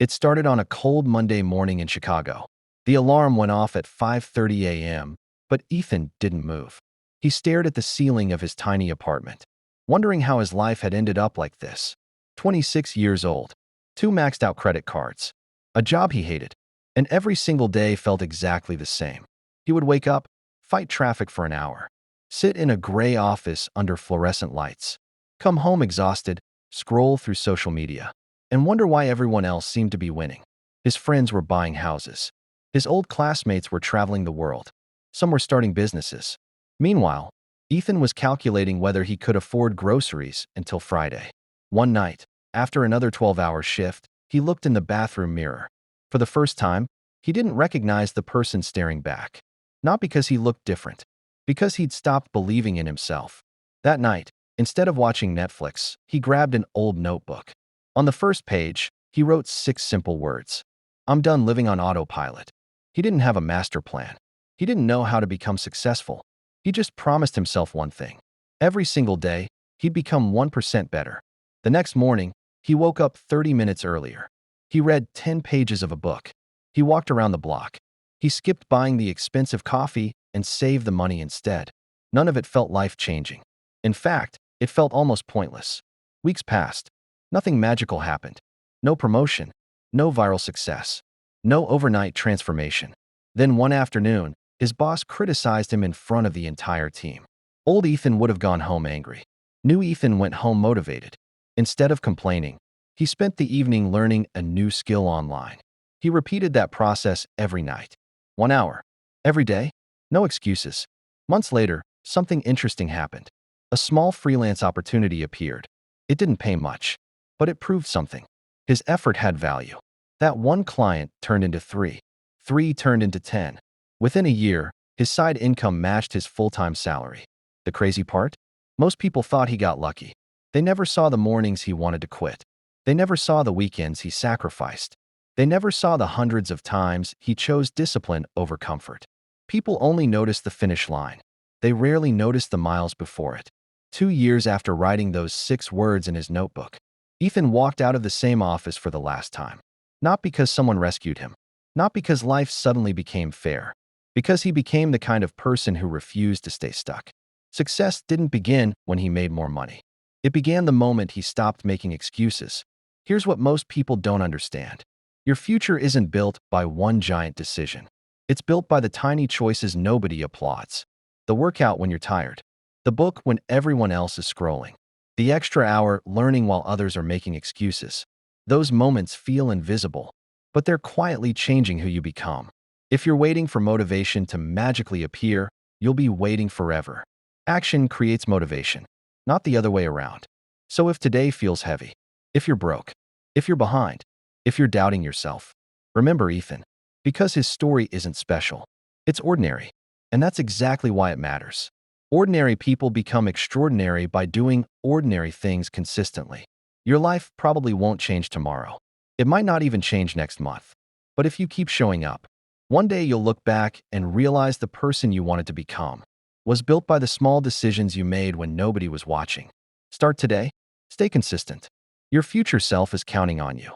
It started on a cold Monday morning in Chicago. The alarm went off at 5:30 a.m., but Ethan didn't move. He stared at the ceiling of his tiny apartment, wondering how his life had ended up like this. 26 years old, 2 maxed-out credit cards, a job he hated, and every single day felt exactly the same. He would wake up, fight traffic for an hour, sit in a gray office under fluorescent lights, come home exhausted, scroll through social media, and wonder why everyone else seemed to be winning. His friends were buying houses. His old classmates were traveling the world. Some were starting businesses. Meanwhile, Ethan was calculating whether he could afford groceries until Friday. One night, after another 12-hour shift, he looked in the bathroom mirror. For the first time, he didn't recognize the person staring back. Not because he looked different, because he'd stopped believing in himself. That night, instead of watching Netflix, he grabbed an old notebook. On the first page, he wrote 6 simple words. I'm done living on autopilot. He didn't have a master plan. He didn't know how to become successful. He just promised himself one thing. Every single day, he'd become 1% better. The next morning, he woke up 30 minutes earlier. He read 10 pages of a book. He walked around the block. He skipped buying the expensive coffee and saved the money instead. None of it felt life-changing. In fact, it felt almost pointless. Weeks passed. Nothing magical happened. No promotion. No viral success. No overnight transformation. Then one afternoon, his boss criticized him in front of the entire team. Old Ethan would have gone home angry. New Ethan went home motivated. Instead of complaining, he spent the evening learning a new skill online. He repeated that process every night. 1 hour. Every day. No excuses. Months later, something interesting happened. A small freelance opportunity appeared. It didn't pay much, but it proved something. His effort had value. That one client turned into 3. 3 turned into 10. Within a year, his side income matched his full-time salary. The crazy part? Most people thought he got lucky. They never saw the mornings he wanted to quit. They never saw the weekends he sacrificed. They never saw the hundreds of times he chose discipline over comfort. People only noticed the finish line. They rarely noticed the miles before it. 2 years after writing those 6 words in his notebook, Ethan walked out of the same office for the last time. Not because someone rescued him. Not because life suddenly became fair. Because he became the kind of person who refused to stay stuck. Success didn't begin when he made more money. It began the moment he stopped making excuses. Here's what most people don't understand. Your future isn't built by one giant decision. It's built by the tiny choices nobody applauds. The workout when you're tired. The book when everyone else is scrolling. The extra hour learning while others are making excuses. Those moments feel invisible, but they're quietly changing who you become. If you're waiting for motivation to magically appear, you'll be waiting forever. Action creates motivation, not the other way around. So if today feels heavy, if you're broke, if you're behind, if you're doubting yourself, remember Ethan, because his story isn't special. It's ordinary, and that's exactly why it matters. Ordinary people become extraordinary by doing ordinary things consistently. Your life probably won't change tomorrow. It might not even change next month. But if you keep showing up, one day you'll look back and realize the person you wanted to become was built by the small decisions you made when nobody was watching. Start today. Stay consistent. Your future self is counting on you.